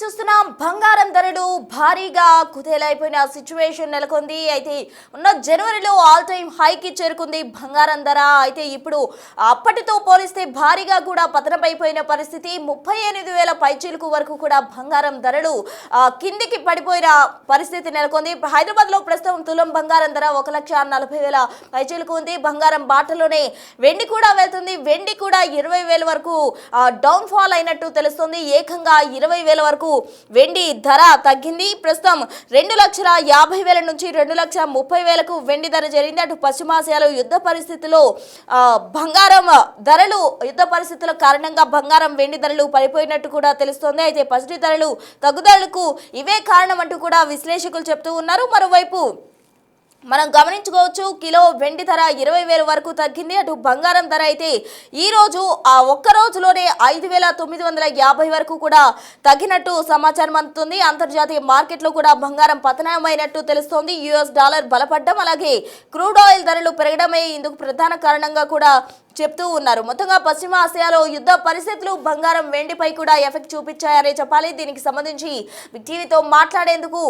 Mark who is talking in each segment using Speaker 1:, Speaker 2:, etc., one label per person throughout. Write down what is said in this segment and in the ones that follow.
Speaker 1: చూస్తున్నాం బంగారం ధరలు భారీగా కుదేలైపోయిన సిచ్యువేషన్ నెలకొంది. అయితే ఉన్న జనవరిలో ఆల్ టైమ్ హైకి చేరుకుంది బంగారం ధర. అయితే ఇప్పుడు అప్పటితో పోలిస్తే భారీగా కూడా పతనమైపోయిన పరిస్థితి. 38,000 పైచీలకు వరకు కూడా బంగారం ధరలు కిందికి పడిపోయిన పరిస్థితి నెలకొంది. హైదరాబాద్ లో ప్రస్తుతం తులం బంగారం ధర 1,40,000 పైచీలకు ఉంది. బంగారం బాటలోనే వెండి కూడా వెళ్తుంది. వెండి కూడా 20,000 వరకు డౌన్ ఫాల్ అయినట్టు తెలుస్తుంది. ఏకంగా 20,000 వరకు వెండి ధర తగ్గింది. ప్రస్తుతం 2,50,000 నుంచి 2,30,000కు వెండి ధర జరిగింది. అటు పశ్చిమాసియాలో యుద్ధ పరిస్థితుల్లో బంగారం ధరలు యుద్ధ పరిస్థితుల కారణంగా బంగారం వెండి ధరలు పడిపోయినట్టు కూడా తెలుస్తోంది. అయితే పసిడి ధరలు తగ్గుదలకు ఇవే కారణం అంటూ కూడా విశ్లేషకులు చెప్తూ ఉన్నారు. మరోవైపు మనం గమనించుకోవచ్చు, కిలో వెండి ధర 20,000 వరకు తగ్గింది. అటు బంగారం ధర అయితే ఈ రోజు ఒక్క రోజులోనే 5,950 వరకు కూడా తగ్గినట్టు సమాచారం అందుతుంది. అంతర్జాతీయ మార్కెట్లో కూడా బంగారం పతనమైనట్టు తెలుస్తోంది. యుఎస్ డాలర్ బలపడడం, అలాగే క్రూడ్ ఆయిల్ ధరలు పెరగడమే ఇందుకు ప్రధాన కారణంగా కూడా చెప్తూ ఉన్నారు. మొత్తంగా పశ్చిమ ఆసియాలో యుద్ధ పరిస్థితులు బంగారం వెండిపై కూడా ఎఫెక్ట్ చూపించాయనే చెప్పాలి. దీనికి సంబంధించి బిగ్ టీవీతో మాట్లాడేందుకు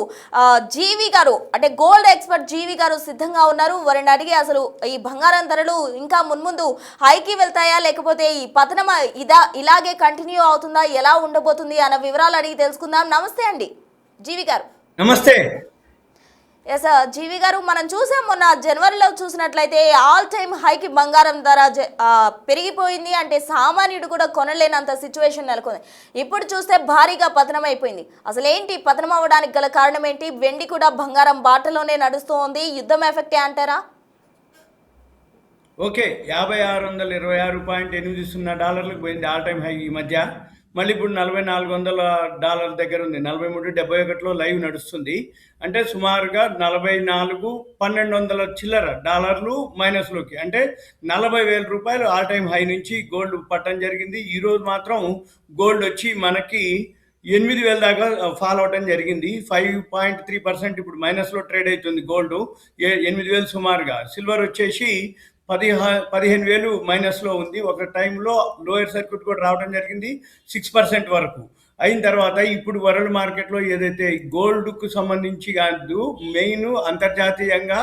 Speaker 1: జీవి గారు, అంటే గోల్డ్ ఎక్స్పర్ట్ జీవి గారు సిద్ధంగా ఉన్నారు. వారిని అడిగి అసలు ఈ బంగారం ధరలు ఇంకా మున్ముందు హైకి వెళ్తాయా, లేకపోతే ఈ పతనం ఇలాగే కంటిన్యూ అవుతుందా, ఎలా ఉండబోతుంది అన్న వివరాలు అడిగి తెలుసుకుందాం. నమస్తే అండి జీవి గారు.
Speaker 2: నమస్తే.
Speaker 1: ఎస్ జీవి గారు, మనం చూసాం మొన్న జనవరిలో చూసినట్లయితే ఆల్ టైమ్ హైకి బంగారం ధర పెరిగిపోయింది. అంటే సామాన్యుడు కూడా కొనలేనంత సిచ్యువేషన్ నెలకొంది. ఇప్పుడు చూస్తే భారీగా పతనం అయిపోయింది. అసలు ఏంటి పతనం అవ్వడానికి గల కారణం ఏంటి? వెండి కూడా బంగారం బాటలోనే నడుస్తోంది. యుద్ధం ఎఫెక్టే అంటారా?
Speaker 2: ఓకే, 5,626.80 డాలర్లకు పోయింది ఆల్ టైమ్ హై ఈ మధ్య. మళ్ళీ ఇప్పుడు 4,400 దగ్గర ఉంది. 43.71లో లైవ్ నడుస్తుంది. అంటే సుమారుగా 44,1,200 చిల్లర డాలర్లు మైనస్లోకి, అంటే 40,000 రూపాయలు ఆల్ టైమ్ హై నుంచి గోల్డ్ పట్టడం జరిగింది. ఈరోజు మాత్రం గోల్డ్ వచ్చి మనకి 8,000 దాకా ఫాల్ అవడం జరిగింది. 5.3% ఇప్పుడు మైనస్లో ట్రేడ్ అవుతుంది గోల్డ్. 8,000 సుమారుగా. సిల్వర్ వచ్చేసి 15,000 మైనస్లో ఉంది. ఒక టైంలో లోయర్ సర్క్యూట్ కూడా రావడం జరిగింది 6% వరకు. అయిన తర్వాత ఇప్పుడు వరల్డ్ మార్కెట్లో ఏదైతే గోల్డ్కు సంబంధించి కాదు, మెయిన్ అంతర్జాతీయంగా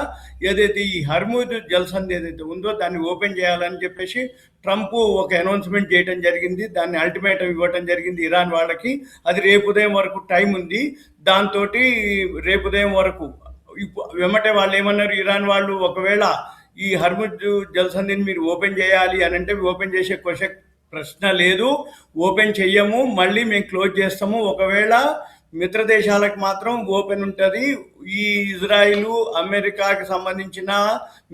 Speaker 2: ఏదైతే ఈ హర్ముద్ జల్సంధి ఏదైతే ఉందో దాన్ని ఓపెన్ చేయాలని చెప్పేసి ట్రంప్ ఒక అనౌన్స్మెంట్ చేయడం జరిగింది. దాన్ని అల్టిమేటం ఇవ్వడం జరిగింది ఇరాన్ వాళ్ళకి. అది రేపు ఉదయం వరకు టైం ఉంది. దాంతో రేపు ఉదయం వరకు వెంబటే వాళ్ళు ఏమన్నారు, ఇరాన్ వాళ్ళు, ఒకవేళ ఈ హర్ముద్ జల్సంధిని మీరు ఓపెన్ చేయాలి అని అంటే ఓపెన్ చేసే ప్రశ్న లేదు, ఓపెన్ చెయ్యము, మళ్ళీ మేము క్లోజ్ చేస్తాము. ఒకవేళ మిత్ర దేశాలకు మాత్రం ఓపెన్ ఉంటుంది. ఈ ఇజ్రాయిల్, అమెరికాకి సంబంధించిన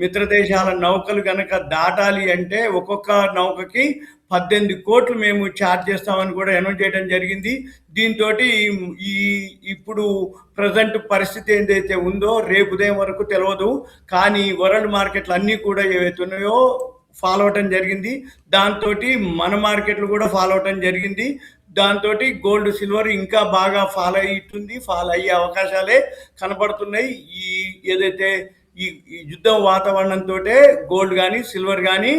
Speaker 2: మిత్ర దేశాల నౌకలు కనుక దాటాలి అంటే ఒక్కొక్క నౌకకి 18 కోట్లు మేము ఛార్జ్ చేస్తామని కూడా అనౌన్స్ చేయడం జరిగింది. దీంతో ఈ ఇప్పుడు ప్రజెంట్ పరిస్థితి ఏదైతే ఉందో రేపు ఉదయం వరకు తెలియదు. కానీ వరల్డ్ మార్కెట్లు అన్నీ కూడా ఏవైతే ఉన్నాయో ఫాలో అవటం జరిగింది. దాంతో మన మార్కెట్లు కూడా ఫాలో అవటం జరిగింది. దాంతో గోల్డ్, సిల్వర్ ఇంకా బాగా ఫాలో అవుతుంది. ఫాలో అయ్యే అవకాశాలే కనపడుతున్నాయి. ఈ ఏదైతే ఈ యుద్ధం వాతావరణంతో గోల్డ్ కానీ సిల్వర్ కానీ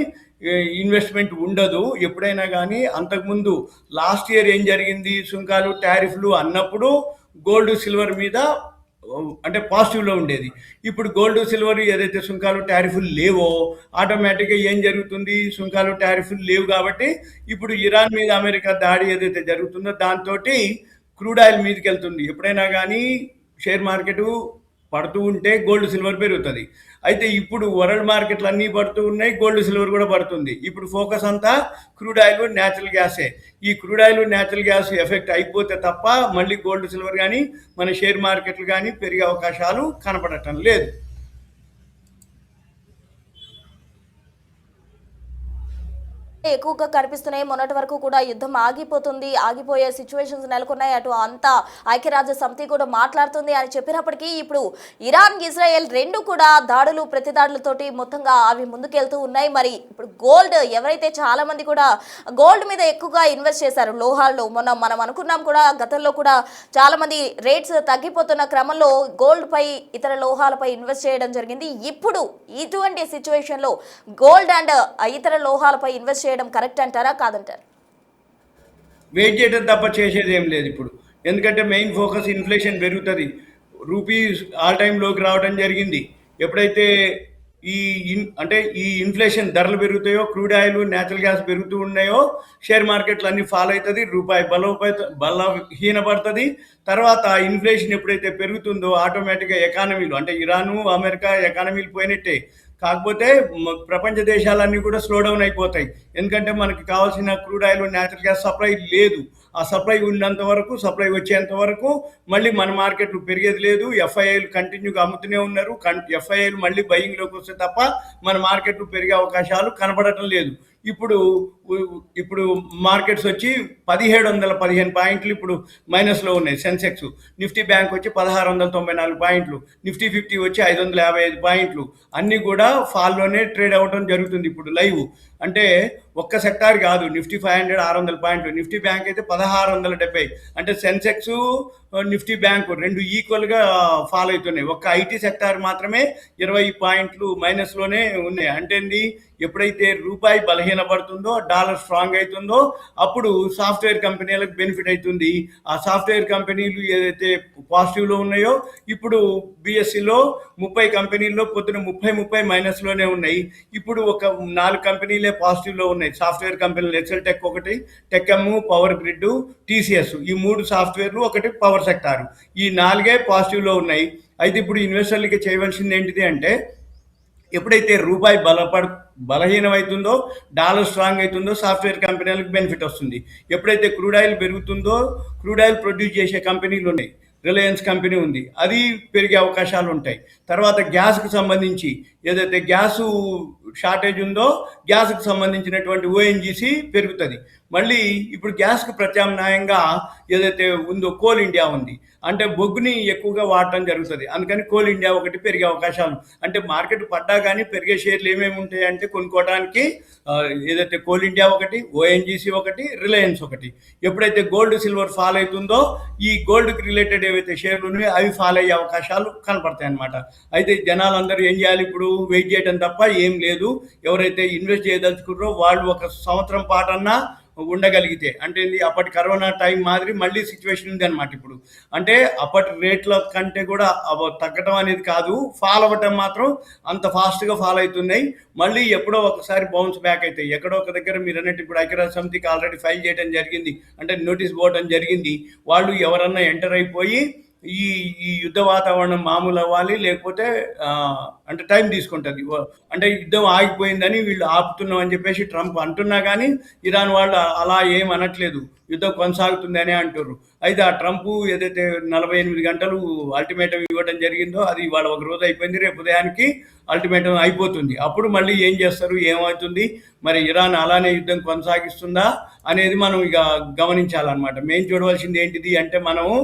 Speaker 2: ఇన్వెస్ట్మెంట్ ఉండదు ఎప్పుడైనా కానీ. అంతకుముందు లాస్ట్ ఇయర్ ఏం జరిగింది, సుంకాలు, టారిఫ్లు అన్నప్పుడు గోల్డ్ సిల్వర్ మీద అంటే పాజిటివ్లో ఉండేది. ఇప్పుడు గోల్డ్ సిల్వర్ ఏదైతే సుంకాలు టారిఫ్లు లేవో ఆటోమేటిక్గా ఏం జరుగుతుంది, సుంకాలు టారిఫ్లు లేవు కాబట్టి ఇప్పుడు ఇరాన్ మీద అమెరికా దాడి ఏదైతే జరుగుతుందో దాంతో క్రూడ్ ఆయిల్ మీదకి వెళ్తుంది. ఎప్పుడైనా కానీ షేర్ మార్కెట్ పడుతూ ఉంటే గోల్డ్ సిల్వర్ పెరుగుతుంది. అయితే ఇప్పుడు వరల్డ్ మార్కెట్లు అన్నీ పడుతూ ఉన్నాయి, గోల్డ్ సిల్వర్ కూడా పడుతుంది. ఇప్పుడు ఫోకస్ అంతా క్రూడ్ ఆయిల్, న్యాచురల్ గ్యాసే. ఈ crude oil, natural gas effect అయిపోతే తప్ప మళ్ళీ గోల్డ్ సిల్వర్ కానీ మన షేర్ మార్కెట్లు కానీ పెరిగే అవకాశాలు కనపడటం లేదు.
Speaker 1: ఎక్కువగా కనిపిస్తున్నాయి. మొన్నటి వరకు కూడా యుద్ధం ఆగిపోయే సిచ్యువేషన్స్ నెలకొన్నాయి. అటు అంతా ఐక్యరాజ్య సమితి కూడా మాట్లాడుతుంది అని చెప్పినప్పటికీ ఇప్పుడు ఇరాన్, ఇజ్రాయెల్ రెండు కూడా దాడులు, ప్రతిదాడులతోటి మొత్తంగా అవి ముందుకెళ్తూ ఉన్నాయి. మరి ఇప్పుడు గోల్డ్, ఎవరైతే చాలా మంది కూడా గోల్డ్ మీద ఎక్కువగా ఇన్వెస్ట్ చేశారు లోహాల్లో, మనం అనుకున్నాం కూడా, గతంలో కూడా చాలా మంది రేట్స్ తగ్గిపోతున్న క్రమంలో గోల్డ్ పై, ఇతర లోహాలపై ఇన్వెస్ట్ చేయడం జరిగింది. ఇప్పుడు ఇటువంటి సిచ్యువేషన్లో గోల్డ్ అండ్ ఇతర లోహాలపై ఇన్వెస్ట్ చేయడం కరెక్ట్ అంటారా, కాదంటారా?
Speaker 2: వెయిట్ చేయడం తప్ప చేసేది ఏం లేదు ఇప్పుడు. ఎందుకంటే మెయిన్ ఫోకస్ ఇన్ఫ్లేషన్ పెరుగుతుంది. రూపీ ఆల్ టైమ్ లోకి రావడం జరిగింది. ఎప్పుడైతే అంటే ఈ ఇన్ఫ్లేషన్ ధరలు పెరుగుతాయో, క్రూడ్ ఆయిల్, నేచురల్ గ్యాస్ పెరుగుతూ ఉన్నాయో, షేర్ మార్కెట్లు అన్ని ఫాల్ అవుతుంది, రూపాయి బలహీనపడుతుంది. తర్వాత ఇన్ఫ్లేషన్ ఎప్పుడైతే పెరుగుతుందో ఆటోమేటిక్గా ఎకానమీలు అంటే ఇరాను, అమెరికా ఎకానమీలు పోయినట్టే. కాకపోతే ప్రపంచ దేశాలన్నీ కూడా స్లో డౌన్ అయిపోతాయి. ఎందుకంటే మనకి కావాల్సిన crude oil, natural gas supply లేదు. ఆ సప్లై ఉన్నంత వరకు, సప్లై వచ్చేంత వరకు మళ్ళీ మన మార్కెట్లు పెరిగేది లేదు. ఎఫ్ఐఐలు కంటిన్యూగా అమ్ముతూనే ఉన్నారు. ఎఫ్ఐఐలు మళ్ళీ బయింగ్లోకి వస్తే తప్ప మన మార్కెట్లు పెరిగే అవకాశాలు కనపడటం లేదు. ఇప్పుడు ఇప్పుడు మార్కెట్స్ వచ్చి 1715 పాయింట్లు ఇప్పుడు మైనస్లో ఉన్నాయి. సెన్సెక్స్, నిఫ్టీ బ్యాంక్ వచ్చి 1694 పాయింట్లు, నిఫ్టీ 50 వచ్చి 555 పాయింట్లు, అన్నీ కూడా ఫాల్లోనే ట్రేడ్ అవ్వడం జరుగుతుంది ఇప్పుడు లైవ్. అంటే ఒక్క సెక్టార్ కాదు, నిఫ్టీ 500 600 పాయింట్లు, నిఫ్టీ బ్యాంక్ అయితే 1670. అంటే సెన్సెక్స్, నిఫ్టీ బ్యాంకు రెండు ఈక్వల్గా ఫాల్ అవుతున్నాయి. ఒక్క ఐటీ సెక్టార్ మాత్రమే 20 పాయింట్లు మైనస్లోనే ఉన్నాయి. అంటే ఎప్పుడైతే రూపాయి బలహీనపడుతుందో, డాలర్ స్ట్రాంగ్ అవుతుందో అప్పుడు సాఫ్ట్వేర్ కంపెనీలకు బెనిఫిట్ అవుతుంది. ఆ సాఫ్ట్వేర్ కంపెనీలు ఏదైతే పాజిటివ్లో ఉన్నాయో, ఇప్పుడు బిఎస్సిలో 30 కంపెనీల్లో పొద్దున 30 మైనస్లోనే ఉన్నాయి. ఇప్పుడు ఒక 4 కంపెనీలే పాజిటివ్లో ఉన్నాయి. సాఫ్ట్వేర్ కంపెనీలు ఎక్సెల్ టెక్ ఒకటి, టెక్ఎమ్, పవర్ గ్రిడ్, టీసీఎస్, ఈ 3 సాఫ్ట్వేర్లు, ఒకటి పవర్ సెక్టార్, ఈ 4 పాజిటివ్లో ఉన్నాయి. అయితే ఇప్పుడు ఇన్వెస్టర్లకి చేయవలసింది ఏంటిది అంటే, ఎప్పుడైతే రూపాయి బలహీనమవుతుందో, డాలర్ స్ట్రాంగ్ అవుతుందో సాఫ్ట్వేర్ కంపెనీలకు బెనిఫిట్ వస్తుంది. ఎప్పుడైతే క్రూడ్ ఆయిల్ పెరుగుతుందో, క్రూడ్ ఆయిల్ ప్రొడ్యూస్ చేసే కంపెనీలు ఉన్నాయి, రిలయన్స్ కంపెనీ ఉంది, అది పెరిగే అవకాశాలు ఉంటాయి. తర్వాత గ్యాస్కు సంబంధించి ఏదైతే గ్యాసు షార్టేజ్ ఉందో, గ్యాస్కు సంబంధించినటువంటి ఓఎన్జీసీ పెరుగుతుంది. మళ్ళీ ఇప్పుడు గ్యాస్కు ప్రత్యామ్నాయంగా ఏదైతే ఉందో కోల్ ఇండియా ఉంది, అంటే బొగ్గుని ఎక్కువగా వాడటం జరుగుతుంది. అందుకని కోల్ ఇండియా ఒకటి పెరిగే అవకాశాలు. అంటే మార్కెట్ పడ్డా కానీ పెరిగే షేర్లు ఏమేమి ఉంటాయి అంటే, కొనుక్కోవడానికి ఏదైతే కోల్ ఇండియా ఒకటి, ఓఎన్జీసీ ఒకటి, రిలయన్స్ ఒకటి. ఎప్పుడైతే గోల్డ్ సిల్వర్ ఫాల్ అవుతుందో, ఈ గోల్డ్కి రిలేటెడ్ ఏవైతే షేర్లు ఉన్నాయో అవి ఫాల్ అయ్యే అవకాశాలు కనపడతాయి అన్నమాట. అయితే జనాలందరూ ఏం చేయాలి, ఇప్పుడు వెయిట్ చేయడం తప్ప ఏం లేదు. ఎవరైతే ఇన్వెస్ట్ చేయదలుచుకున్నారో వాళ్ళు ఒక సంవత్సరం పాటన్నా ఉండగలిగితే, అంటే అప్పటి కరోనా టైం మాదిరి మళ్ళీ సిచ్యువేషన్ ఉంది అనమాట ఇప్పుడు. అంటే అప్పటి రేట్ల కంటే కూడా తగ్గడం అనేది కాదు, ఫాల్ అవ్వటం మాత్రం అంత ఫాస్ట్గా ఫాల్ అవుతున్నాయి. మళ్ళీ ఎప్పుడో ఒకసారి బౌన్స్ బ్యాక్ అవుతాయి. ఎక్కడో ఒక దగ్గర మీరు అన్నట్టు ఇప్పుడు ఐక్యరాజ్య సమితికి ఆల్రెడీ ఫైల్ చేయడం జరిగింది, అంటే నోటీస్ పోవడం జరిగింది. వాళ్ళు ఎవరన్నా ఎంటర్ అయిపోయి ఈ ఈ యుద్ధ వాతావరణం మామూలు అవ్వాలి, లేకపోతే అంటే టైం తీసుకుంటుంది. అంటే యుద్ధం ఆగిపోయిందని వీళ్ళు ఆపుతున్నాం అని చెప్పేసి ట్రంప్ అంటున్నా కానీ ఇరాన్ వాళ్ళు అలా ఏం అనట్లేదు, యుద్ధం కొనసాగుతుంది అని అంటారు. అయితే ఆ ట్రంప్ ఏదైతే 48 గంటలు అల్టిమేటం ఇవ్వడం జరిగిందో, అది ఇవాళ ఒక రోజు అయిపోయింది, రేపు ఉదయానికి అల్టిమేటం అయిపోతుంది. అప్పుడు మళ్ళీ ఏం చేస్తారు, ఏమవుతుంది, మరి ఇరాన్ అలానే యుద్ధం కొనసాగిస్తుందా అనేది మనం ఇక గమనించాలన్నమాట. మేము చూడవలసింది ఏంటిది అంటే, మనము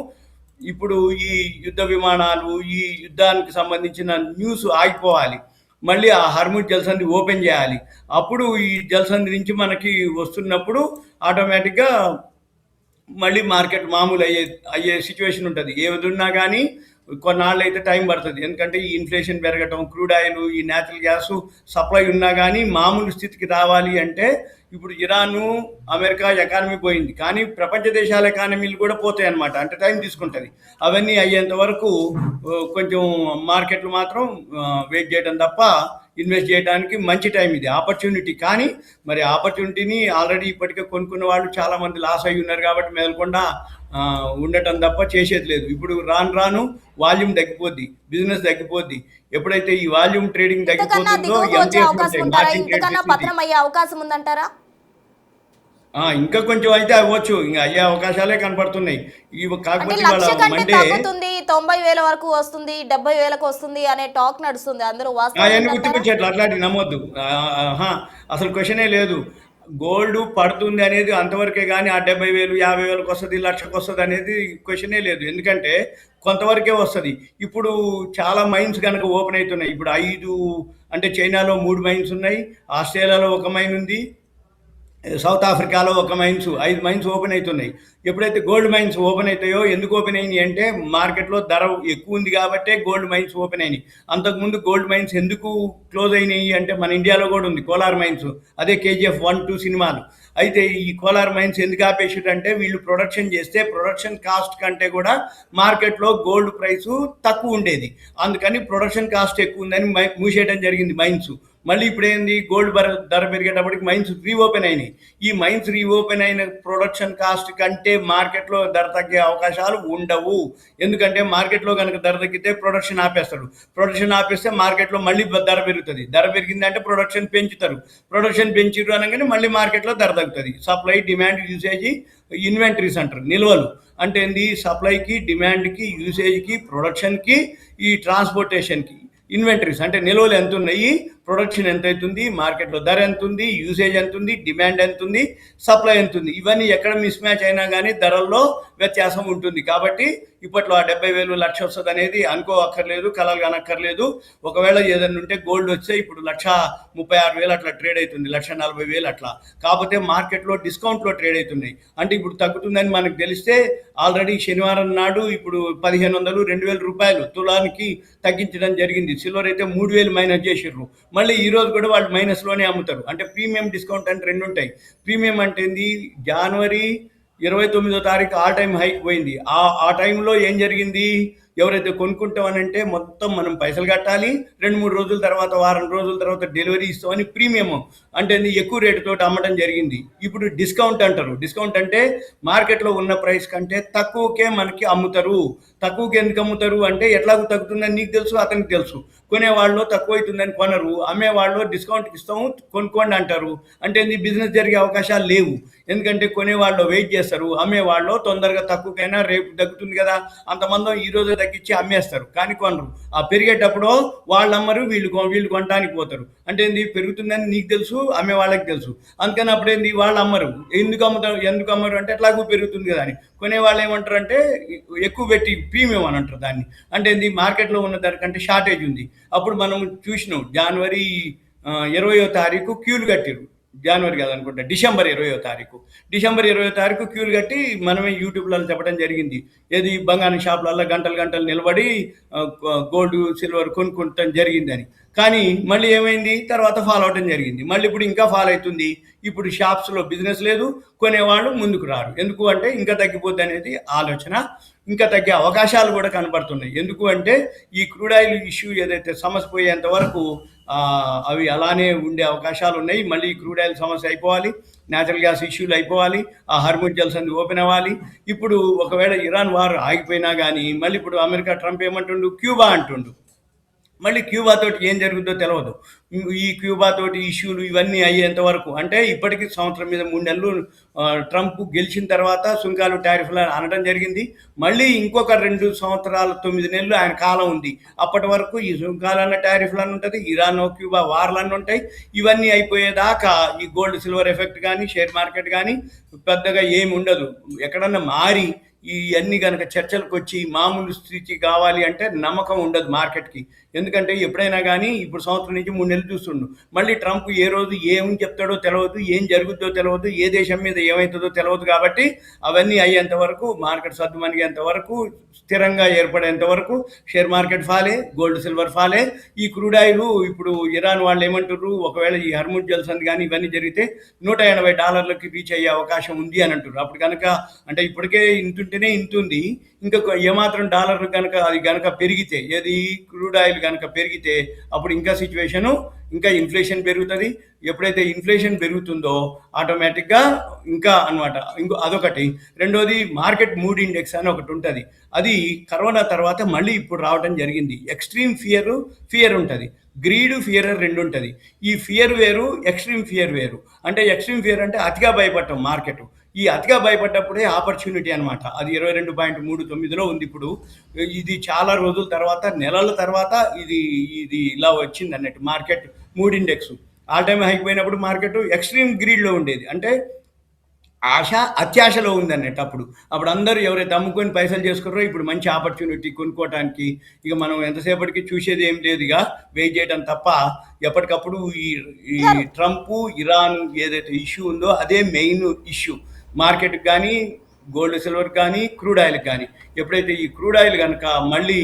Speaker 2: ఇప్పుడు ఈ యుద్ధ విమానాలు, ఈ యుద్ధానికి సంబంధించిన న్యూస్ ఆగిపోవాలి, మళ్ళీ ఆ హర్ముజ్ జలసంధి ఓపెన్ చేయాలి. అప్పుడు ఈ జలసంధి నుంచి మనకి వస్తున్నప్పుడు ఆటోమేటిక్గా మళ్ళీ మార్కెట్ మామూలు అయ్యే సిచ్యువేషన్ ఉంటుంది. ఏది ఉన్నా కానీ కొన్నాళ్ళు అయితే టైం పడుతుంది. ఎందుకంటే ఈ ఇన్ఫ్లేషన్ పెరగటం, క్రూడ్ ఆయిల్, ఈ న్యాచురల్ గ్యాస్ సప్లై ఉన్నా కానీ మామూలు స్థితికి రావాలి అంటే, ఇప్పుడు ఇరాను, అమెరికా ఎకానమీ పోయింది, కానీ ప్రపంచ దేశాల ఎకానమీలు కూడా పోతాయి అన్నమాట. అంటే టైం తీసుకుంటుంది. అవన్నీ అయ్యేంత వరకు కొంచెం మార్కెట్లు మాత్రం వెయిట్ చేయడం తప్ప ఇన్వెస్ట్ చేయడానికి మంచి టైం ఇది, ఆపర్చునిటీ. కానీ మరి ఆపర్చునిటీని ఆల్రెడీ ఇప్పటికే కొనుక్కున్న వాళ్ళు చాలామంది లాస్ అయ్యి ఉన్నారు కాబట్టి మెదలకుండా ఉండటం తప్ప చేసేది లేదు. ఇప్పుడు రాను వాల్యూమ్ తగ్గిపోద్ది, బిజినెస్ తగ్గిపోద్ది. ఎప్పుడైతే ఈ వాల్యూమ్ ట్రేడింగ్ తగ్గిపోతుందో
Speaker 1: పతనం అయ్యే అవకాశం ఉందంటారా?
Speaker 2: ఇంకా కొంచెం అయితే అవ్వచ్చు, ఇంకా అయ్యే అవకాశాలే కనపడుతున్నాయి.
Speaker 1: కాకపోతే 90,000 వరకు వస్తుంది, 70,000 వస్తుంది అనే టాక్ నడుస్తుంది. అందరూ
Speaker 2: ఉత్తిపుచ్చేట్లు అట్లాంటివి నమ్మొద్దు. అసలు క్వశ్చనే లేదు. గోల్డ్ పడుతుంది అనేది అంతవరకే కానీ ఆ 70,000 50,000 వస్తుంది, 1,00,000 వస్తుంది అనేది క్వశ్చనే లేదు. ఎందుకంటే కొంతవరకే వస్తుంది. ఇప్పుడు చాలా మైన్స్ కనుక ఓపెన్ అవుతున్నాయి. ఇప్పుడు 5 అంటే చైనాలో 3 మైన్స్ ఉన్నాయి, ఆస్ట్రేలియాలో 1 మైన్ ఉంది, సౌత్ ఆఫ్రికాలో 1 మైన్స్, 5 మైన్స్ ఓపెన్ అవుతున్నాయి. ఎప్పుడైతే గోల్డ్ మైన్స్ ఓపెన్ అవుతాయో, ఎందుకు ఓపెన్ అయినాయి అంటే మార్కెట్లో ధర ఎక్కువ ఉంది కాబట్టే గోల్డ్ మైన్స్ ఓపెన్ అయినాయి. అంతకుముందు గోల్డ్ మైన్స్ ఎందుకు క్లోజ్ అయినాయి అంటే, మన ఇండియాలో కూడా ఉంది కోలార్ మైన్స్, అదే KGF 1, 2 సినిమాలు. అయితే ఈ కోలార్ మైన్స్ ఎందుకు ఆపేసారంటే వీళ్ళు ప్రొడక్షన్ చేస్తే ప్రొడక్షన్ కాస్ట్ కంటే కూడా మార్కెట్లో గోల్డ్ ప్రైసు తక్కువ ఉండేది. అందుకని ప్రొడక్షన్ కాస్ట్ ఎక్కువ ఉందని మూసేయడం జరిగింది మైన్స్. మళ్ళీ ఇప్పుడు ఏంది, గోల్డ్ ధర పెరిగేటప్పటికి మైన్స్ రీఓపెన్ అయినాయి. ఈ మైన్స్ రీఓపెన్ అయిన ప్రొడక్షన్ కాస్ట్ కంటే మార్కెట్లో ధర తగ్గే అవకాశాలు ఉండవు. ఎందుకంటే మార్కెట్లో కనుక ధర తగ్గితే ప్రొడక్షన్ ఆపేస్తారు. ప్రొడక్షన్ ఆపేస్తే మార్కెట్లో మళ్ళీ ధర పెరుగుతుంది. ధర పెరిగిందంటే ప్రొడక్షన్ పెంచుతారు. ప్రొడక్షన్ పెంచారు అనగానే మళ్ళీ మార్కెట్లో ధర తగ్గుతుంది. సప్లై, డిమాండ్, యూసేజ్, ఇన్వెంటరీస్ అంటారు, నిల్వలు. అంటే ఏంది, సప్లైకి, డిమాండ్కి, యూసేజ్కి, ప్రొడక్షన్కి, ఈ ట్రాన్స్పోర్టేషన్కి ఇన్వెంటరీస్ అంటే నిల్వలు ఎంత ఉన్నాయి, ప్రొడక్షన్ ఎంత అవుతుంది, మార్కెట్లో ధర ఎంత ఉంది, యూసేజ్ ఎంత ఉంది, డిమాండ్ ఎంత ఉంది, సప్లై ఎంత ఉంది, ఇవన్నీ ఎక్కడ మిస్ మ్యాచ్ అయినా కానీ ధరల్లో వ్యత్యాసం ఉంటుంది. కాబట్టి ఇప్పట్లో ఆ 70,000 లక్ష వస్తుంది అనేది అనుకోవక్కర్లేదు, కలలు కానక్కర్లేదు. ఒకవేళ ఏదైనా ఉంటే గోల్డ్ వస్తే ఇప్పుడు 1,36,000 అట్లా ట్రేడ్ అవుతుంది, 1,40,000 అట్లా. కాకపోతే మార్కెట్లో డిస్కౌంట్లో ట్రేడ్ అవుతున్నాయి. అంటే ఇప్పుడు తగ్గుతుందని మనకు తెలిస్తే ఆల్రెడీ శనివారం నాడు ఇప్పుడు 1,500, 2,000 రూపాయలు తులానికి తగ్గించడం జరిగింది. సిల్వర్ అయితే 3,000 మైనస్ చేసిర్రు. మళ్ళీ ఈ రోజు కూడా వాళ్ళు మైనస్లోనే అమ్ముతారు. అంటే ప్రీమియం, డిస్కౌంట్ అంటే రెండు ఉంటాయి. ప్రీమియం అంటే ఏంది, జనవరి 29వ తారీఖు ఆల్ టైమ్ హైక్ పోయింది. ఆ టైంలో ఏం జరిగింది, ఎవరైతే కొనుక్కుంటామనంటే మొత్తం మనం పైసలు కట్టాలి, 2-3 రోజుల తర్వాత, వారం రోజుల తర్వాత డెలివరీ ఇస్తామని ప్రీమియం అంటే ఎక్కువ రేటుతో అమ్మడం జరిగింది. ఇప్పుడు డిస్కౌంట్ అంటారు. డిస్కౌంట్ అంటే మార్కెట్లో ఉన్న ప్రైస్ కంటే తక్కువకే మనకి అమ్ముతారు. తక్కువకి ఎందుకు అమ్ముతారు అంటే ఎట్లాగూ తగ్గుతుందని నీకు తెలుసు, అతనికి తెలుసు. కొనేవాళ్ళు తక్కువ అవుతుందని కొనరు, అమ్మేవాళ్ళు డిస్కౌంట్కి ఇస్తాము కొనుక్కోండి అంటారు. అంటే బిజినెస్ జరిగే అవకాశాలు లేవు. ఎందుకంటే కొనేవాళ్ళు వెయిట్ చేస్తారు, అమ్మేవాళ్ళు తొందరగా తక్కువకైనా రేపు తగ్గుతుంది కదా అంతమంది ఈరోజు తగ్గించి అమ్మేస్తారు, కానీ కొనరు. ఆ పెరిగేటప్పుడు వాళ్ళు అమ్మరు, వీళ్ళు కొనడానికి పోతారు. అంటే ఏంది, పెరుగుతుందని నీకు తెలుసు, అమ్మే వాళ్ళకి తెలుసు. అందుకని అప్పుడు ఏంది, వాళ్ళు అమ్మరు. ఎందుకు అమ్మరు అంటే ఎట్లాగూ పెరుగుతుంది కదా అని. కొనేవాళ్ళు ఏమంటారు అంటే ఎక్కువ పెట్టి ప్రీమియం అని అంటారు దాన్ని. అంటే ఏంది, మార్కెట్లో ఉన్న దానికంటే షార్టేజ్ ఉంది. అప్పుడు మనం చూసినాం జనవరి 20వ తారీఖు క్యూలు కట్టిరు. జనవరి కాదనుకుంటా, డిసెంబర్ 20వ తారీఖు. డిసెంబర్ 20వ తారీఖు క్యూలు కట్టి మనమే యూట్యూబ్లలో చెప్పడం జరిగింది. ఏది, బంగారం షాపులలో గంటలు నిలబడి గోల్డ్, సిల్వర్ కొనుక్కుంటాం జరిగిందని. కానీ మళ్ళీ ఏమైంది, తర్వాత ఫాలో అవటం జరిగింది. మళ్ళీ ఇప్పుడు ఇంకా ఫాలో అవుతుంది. ఇప్పుడు షాప్స్లో బిజినెస్ లేదు, కొనేవాళ్ళు ముందుకు రారు. ఎందుకు అంటే ఇంకా తగ్గిపోద్ది అనేది ఆలోచన. ఇంకా తగ్గే అవకాశాలు కూడా కనబడుతున్నాయి. ఎందుకు అంటే ఈ క్రూడ్ ఆయిల్ ఇష్యూ ఏదైతే సమస్య పోయేంత వరకు అవి అలానే ఉండే అవకాశాలు ఉన్నాయి. మళ్ళీ క్రూడ్ ఆయిల్ సమస్య అయిపోవాలి, న్యాచురల్ గ్యాస్ ఇష్యూలు అయిపోవాలి, ఆ హార్మోజ్ జల్సంది ఓపెన్ అవ్వాలి. ఇప్పుడు ఒకవేళ ఇరాన్ వార్ ఆగిపోయినా కానీ మళ్ళీ ఇప్పుడు అమెరికా ట్రంప్ ఏమంటుండు, క్యూబా అంటుండు. మళ్ళీ క్యూబా తోటి ఏం జరుగుతుందో తెలియదు. ఈ క్యూబా తోటి ఇష్యూలు ఇవన్నీ అయ్యేంత వరకు, అంటే ఇప్పటికీ సంవత్సరం మీద 3 నెలలు ట్రంప్ గెలిచిన తర్వాత సుంకాలు, టారిఫ్లు అనడం జరిగింది. మళ్ళీ ఇంకొక 2 సంవత్సరాలు 9 నెలలు ఆయన కాలం ఉంది. అప్పటి వరకు ఈ సుంకాలన్న, టారిఫ్లన్నీ ఉంటుంది, ఇరాన్ క్యూబా వార్లన్నీ ఉంటాయి. ఇవన్నీ అయిపోయేదాకా ఈ గోల్డ్ సిల్వర్ ఎఫెక్ట్ కానీ, షేర్ మార్కెట్ కానీ పెద్దగా ఏమి ఉండదు. ఎక్కడన్నా మారి ఇవన్నీ కనుక చర్చలకు వచ్చి మామూలు స్థితి కావాలి అంటే నమ్మకం ఉండదు మార్కెట్కి. ఎందుకంటే ఎప్పుడైనా కానీ ఇప్పుడు సంవత్సరం నుంచి 3 నెలలు చూస్తుండు. మళ్ళీ ట్రంప్ ఏ రోజు ఏం చెప్తాడో తెలియదు, ఏం జరుగుతుందో తెలియదు, ఏ దేశం మీద ఏమవుతుందో తెలియదు. కాబట్టి అవన్నీ అయ్యేంత వరకు, మార్కెట్ సర్దుమనిగేంత వరకు, స్థిరంగా ఏర్పడేంత వరకు షేర్ మార్కెట్ ఫాలే, గోల్డ్ సిల్వర్ ఫాలే. ఈ క్రూడ్ ఆయిల్ ఇప్పుడు ఇరాన్ వాళ్ళు ఏమంటారు, ఒకవేళ ఈ హార్మోజ్ జల్సంది కానీ ఇవన్నీ జరిగితే $180 రీచ్ అయ్యే అవకాశం ఉంది అని అంటారు. అప్పుడు కనుక అంటే ఇప్పటికే ఇంతుంటేనే ఇంతుంది, ఇంకా ఏమాత్రం డాలర్ కనుక అది కనుక పెరిగితే, ఏది క్రూడ్ ఆయిల్ కనుక పెరిగితే అప్పుడు ఇంకా సిచ్యువేషను, ఇంకా ఇన్ఫ్లేషన్ పెరుగుతుంది. ఎప్పుడైతే ఇన్ఫ్లేషన్ పెరుగుతుందో ఆటోమేటిక్గా ఇంకా అనమాట. అదొకటి. రెండోది మార్కెట్ మూడ్ ఇండెక్స్ అని ఒకటి ఉంటుంది. అది కరోనా తర్వాత మళ్ళీ ఇప్పుడు రావడం జరిగింది. ఎక్స్ట్రీమ్ ఫియర్ ఉంటుంది, గ్రీడ్, ఫియర్ 2 ఉంటుంది. ఈ ఫియర్ వేరు, ఎక్స్ట్రీమ్ ఫియర్ వేరు. అంటే ఎక్స్ట్రీమ్ ఫియర్ అంటే అతిగా భయపడటం మార్కెట్. ఈ అతిగా భయపడ్డప్పుడే ఆపర్చునిటీ అనమాట. అది 22.39లో ఉంది ఇప్పుడు. ఇది చాలా రోజుల తర్వాత, నెలల తర్వాత ఇది ఇలా వచ్చింది అన్నట్టు market mood index. All time హైపోయినప్పుడు మార్కెట్ ఎక్స్ట్రీమ్ గ్రీడ్లో ఉండేది. అంటే అత్యాశలో ఉంది అన్నట్టు. అప్పుడు అందరూ ఎవరైతే అమ్ముకొని పైసలు చేసుకున్నారో ఇప్పుడు మంచి ఆపర్చునిటీ కొనుక్కోవడానికి. ఇక మనం ఎంతసేపటికి చూసేది ఏం లేదు, ఇక వెయిట్ చేయడం తప్ప. ఎప్పటికప్పుడు ఈ ట్రంప్, ఇరాన్ ఏదైతే ఇష్యూ ఉందో అదే మెయిన్ ఇష్యూ మార్కెట్కి కానీ, గోల్డ్ సిల్వర్ కానీ, క్రూడ్ ఆయిల్కి కానీ. ఎప్పుడైతే ఈ క్రూడ్ ఆయిల్ కనుక మళ్ళీ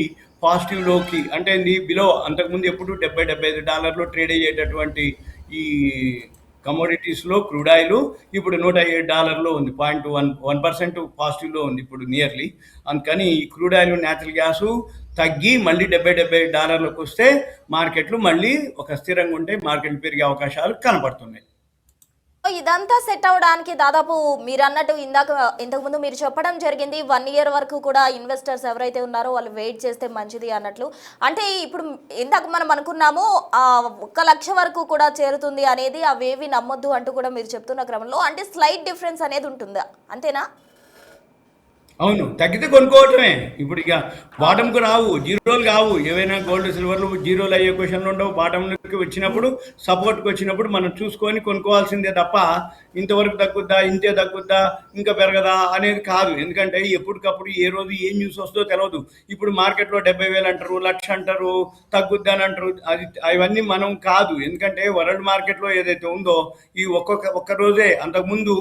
Speaker 2: పాజిటివ్లోకి, అంటే బిలో అంతకుముందు ఎప్పుడు $70-75 ట్రేడ్ అయ్యేటటువంటి ఈ కమోడిటీస్లో క్రూడ్ ఆయిల్ ఇప్పుడు $107 ఉంది, 0.1% పాజిటివ్లో ఉంది ఇప్పుడు నియర్లీ. అందుకని ఈ క్రూడ్ ఆయిల్ న్యాచురల్ గ్యాసు తగ్గి మళ్ళీ $70 వస్తే మార్కెట్లు మళ్ళీ ఒక స్థిరంగా ఉంటే మార్కెట్లు పెరిగే అవకాశాలు కనపడుతున్నాయి.
Speaker 1: ఇదంతా సెట్ అవ్వడానికి దాదాపు మీరు అన్నట్టు ఇంతకుముందు మీరు చెప్పడం జరిగింది 1 year వరకు కూడా ఇన్వెస్టర్స్ ఎవరైతే ఉన్నారో వాళ్ళు వెయిట్ చేస్తే మంచిది అన్నట్లు. అంటే ఇప్పుడు ఇందాక మనం అనుకున్నాము 1 లక్ష వరకు కూడా చేరుతుంది అనేది, అవేవి నమ్మొద్దు అంటూ కూడా మీరు చెప్తున్న క్రమంలో అంటే స్లైట్ డిఫరెన్స్ అనేది ఉంటుందా, అంతేనా?
Speaker 2: అవును, తగ్గితే కొనుక్కోవటమే. ఇప్పుడు ఇక బాటంకు రావు, జీరోలు కావు. ఏవైనా గోల్డ్ సిల్వర్లు జీరోలు అయ్యే క్వశ్చన్లు ఉండవు. బాటంకి వచ్చినప్పుడు, సపోర్ట్కి వచ్చినప్పుడు మనం చూసుకొని కొనుక్కోవాల్సిందే తప్ప ఇంతవరకు తగ్గుద్దా, ఇంతే తగ్గుద్దా, ఇంకా పెరగదా అనేది కాదు. ఎందుకంటే ఎప్పటికప్పుడు ఏ రోజు ఏం న్యూస్ వస్తుందో తెలియదు. ఇప్పుడు మార్కెట్లో 70,000 అంటారు, 1,00,000 అంటారు, తగ్గుద్దా అని అంటారు. అవన్నీ మనం కాదు. ఎందుకంటే వరల్డ్ మార్కెట్లో ఏదైతే ఉందో ఈ ఒక్క రోజే అంతకుముందు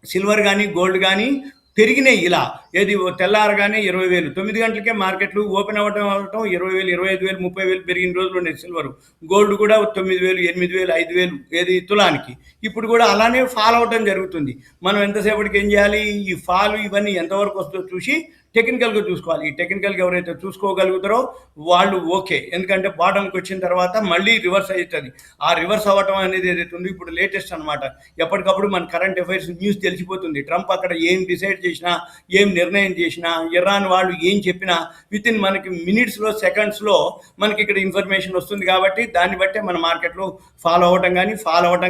Speaker 2: సిల్వర్ కానీ గోల్డ్ కానీ పెరిగినాయి. ఇలా ఏది తెల్లారగానే 20,000, 9 గంటలకే మార్కెట్లు ఓపెన్ అవ్వటం 20,000, 25,000, 30,000 పెరిగిన రోజులు ఉన్నాయి. సిల్వర్ గోల్డ్ కూడా 9,000, 8,000, 5,000 ఏది తులానికి. ఇప్పుడు కూడా అలానే ఫాల్ అవటం జరుగుతుంది. మనం ఎంతసేపటికి ఏం చేయాలి, ఈ ఫాల్ ఇవన్నీ ఎంతవరకు వస్తుందో చూసి టెక్నికల్గా చూసుకోవాలి. ఈ టెక్నికల్గా ఎవరైతే చూసుకోగలుగుతారో వాళ్ళు ఓకే. ఎందుకంటే బాటంకి వచ్చిన తర్వాత మళ్ళీ రివర్స్ అవుతుంది. ఆ రివర్స్ అవ్వటం అనేది ఏదైతే ఉందో ఇప్పుడు లేటెస్ట్ అనమాట. ఎప్పటికప్పుడు మన కరెంట్ అఫైర్స్ న్యూస్ తెలిసిపోతుంది. ట్రంప్ అక్కడ ఏం డిసైడ్ చేసినా, ఏం నిర్ణయం చేసినా, ఇరాన్ వాళ్ళు ఏం చెప్పినా విత్ ఇన్ మనకి మినిట్స్లో, సెకండ్స్లో మనకి ఇక్కడ ఇన్ఫర్మేషన్ వస్తుంది. కాబట్టి దాన్ని బట్టే మన మార్కెట్లో ఫాలో అవ్వటం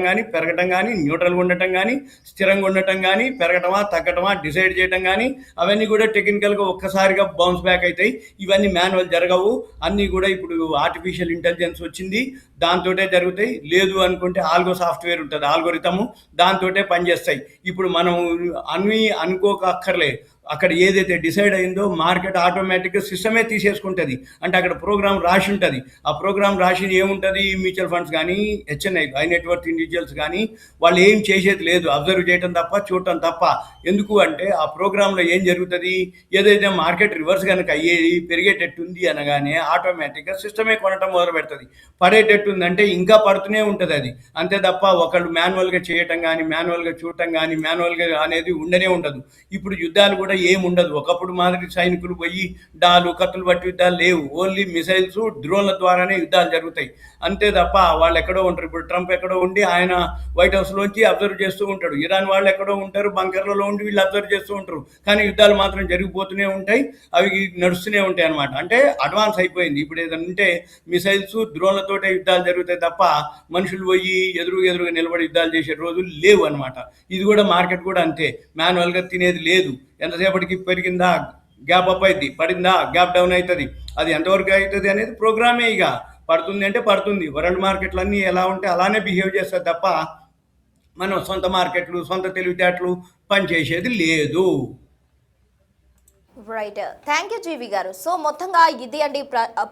Speaker 2: కానీ పెరగటం కానీ, న్యూట్రల్గా ఉండటం కానీ, స్థిరంగా ఉండటం కానీ, పెరగటమా తగ్గటమా డిసైడ్ చేయడం కానీ అవన్నీ కూడా టెక్నికల్గా ఒక్కసారిగా బౌన్స్ బ్యాక్ అవుతాయి. ఇవన్నీ మాన్యువల్ జరగవు. అన్నీ కూడా ఇప్పుడు ఆర్టిఫిషియల్ ఇంటెలిజెన్స్ వచ్చింది, దాంతోటే జరుగుతాయి. లేదు అనుకుంటే ఆల్గో సాఫ్ట్వేర్ ఉంటుంది, ఆల్గోరిథము, దాంతోటే పనిచేస్తాయి. ఇప్పుడు మనం అన్నీ అనుకోకక్కర్లే. అక్కడ ఏదైతే డిసైడ్ అయిందో మార్కెట్ ఆటోమేటిక్గా సిస్టమే తీసేసుకుంటుంది. అంటే అక్కడ ప్రోగ్రామ్ రాసి ఉంటుంది. ఆ ప్రోగ్రామ్ రాసి ఏముంటుంది, మ్యూచువల్ ఫండ్స్ కానీ, హెచ్ఎన్ఐ హై నెట్వర్త్ ఇండివిజువల్స్ కానీ వాళ్ళు ఏం చేసేది లేదు, అబ్జర్వ్ చేయడం తప్ప, చూడటం తప్ప. ఎందుకు అంటే ఆ ప్రోగ్రాంలో ఏం జరుగుతుంది, ఏదైతే మార్కెట్ రివర్స్ కనుక అయ్యేది పెరిగేటట్టుంది అనగానే ఆటోమేటిక్గా సిస్టమే కొనటం మొదలు పెడుతుంది. పడేటట్టుందంటే ఇంకా పడుతూనే ఉంటుంది అది. అంతే తప్ప ఒకళ్ళు మాన్యువల్గా చేయటం కానీ, మాన్యువల్గా చూడటం కానీ, మాన్యువల్గా అనేది ఉండనే ఉండదు. ఇప్పుడు యుద్ధాలు కూడా ఏముండదు. ఒకప్పుడు మాదిరి సైనికులు పోయి డాలు కత్తులు బట్టి యుద్ధాలు లేవు. ఓన్లీ మిసైల్స్, డ్రోన్ల ద్వారానే యుద్ధాలు జరుగుతాయి. అంతే తప్ప వాళ్ళు ఎక్కడో ఉంటారు. ఇప్పుడు ట్రంప్ ఎక్కడో ఉండి ఆయన వైట్ హౌస్లోంచి అబ్జర్వ్ చేస్తూ ఉంటాడు. ఇరాన్ వాళ్ళు ఎక్కడో ఉంటారు, బంకర్లలో ఉండి వీళ్ళు అబ్జర్వ్ చేస్తూ ఉంటారు. కానీ యుద్ధాలు మాత్రం జరిగిపోతూనే ఉంటాయి, అవి నడుస్తూనే ఉంటాయి అనమాట. అంటే అడ్వాన్స్ అయిపోయింది. ఇప్పుడు ఏదైనా ఉంటే మిసైల్స్, డ్రోన్లతోటే యుద్ధాలు జరుగుతాయి తప్ప మనుషులు పోయి ఎదురుగా నిలబడి యుద్ధాలు చేసే రోజులు లేవు అనమాట. ఇది కూడా మార్కెట్ కూడా అంతే, మాన్యువల్గా తినేది లేదు. ఎంతసేపటికి పెరిగిందా గ్యాప్ అప్ అవుతుంది, పడిందా గ్యాప్ డౌన్ అవుతుంది. అది ఎంతవరకు అవుతుంది అనేది ప్రోగ్రామే. ఇక పడుతుంది అంటే పడుతుంది. వరల్డ్ మార్కెట్లు అన్నీ ఎలా ఉంటే అలానే బిహేవ్ చేస్తుంది తప్ప మనం సొంత మార్కెట్లు, సొంత తెలివితేటలు పనిచేసేది లేదు.
Speaker 1: రైట్, థ్యాంక్ యూ జీవి గారు. సో మొత్తంగా ఇది అండి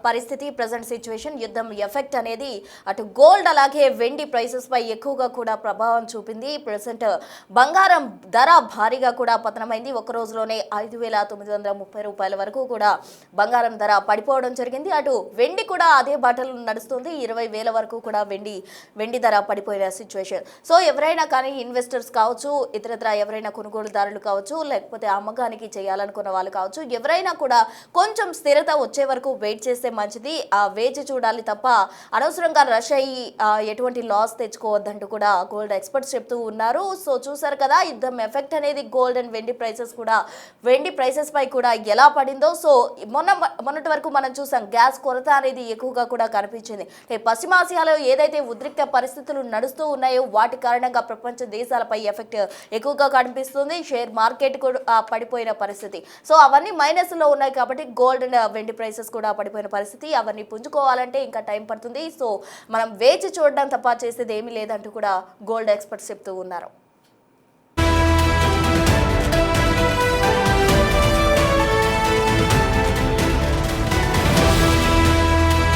Speaker 1: పరిస్థితి, ప్రజెంట్ సిచ్యువేషన్. యుద్ధం ఎఫెక్ట్ అనేది అటు గోల్డ్ అలాగే వెండి ప్రైసెస్ పై ఎక్కువగా కూడా ప్రభావం చూపింది. ప్రజెంట్ బంగారం ధర భారీగా కూడా పతనమైంది. ఒక రోజులోనే 5,930 రూపాయల వరకు కూడా బంగారం ధర పడిపోవడం జరిగింది. అటు వెండి కూడా అదే బాటలు నడుస్తుంది. 20,000 వరకు కూడా వెండి ధర పడిపోయిన సిచ్యువేషన్. సో ఎవరైనా కానీ ఇన్వెస్టర్స్ కావచ్చు, ఇతరత్ర ఎవరైనా కొనుగోలుదారులు కావచ్చు, లేకపోతే అమ్మకానికి చేయాలనుకున్న వాళ్ళు కావచ్చు, ఎవరైనా కూడా కొంచెం స్థిరత వచ్చే వరకు వెయిట్ చేస్తే మంచిది. వేచి చూడాలి తప్ప అనవసరంగా రష్ అయ్యి ఎటువంటి లాస్ తెచ్చుకోవద్దంటూ కూడా గోల్డ్ ఎక్స్పర్ట్స్ చెప్తూ ఉన్నారు. సో చూసారు కదా యుద్ధం ఎఫెక్ట్ అనేది గోల్డ్ అండ్ వెండి ప్రైసెస్ పై కూడా ఎలా పడిందో. సో మొన్నటి వరకు మనం చూసాం గ్యాస్ కొరత అనేది ఎక్కువగా కూడా కనిపించింది. పశ్చిమాసియాలో ఏదైతే ఉద్రిక్త పరిస్థితులు నడుస్తూ ఉన్నాయో వాటి కారణంగా ప్రపంచ దేశాలపై ఎఫెక్ట్ ఎక్కువగా కనిపిస్తుంది. షేర్ మార్కెట్ కూడా పడిపోయిన పరిస్థితి. సో అవన్నీ మైనస్లో ఉన్నాయి కాబట్టి గోల్డ్ అండ్ వెండి ప్రైసెస్ కూడా పడిపోయిన పరిస్థితి. అవన్నీ పుంజుకోవాలంటే ఇంకా టైం పడుతుంది. సో మనం వేచి చూడడం తప్ప చేసేది ఏమీ లేదంటూ కూడా గోల్డ్ ఎక్స్పర్ట్స్ చెప్తూ ఉన్నారు.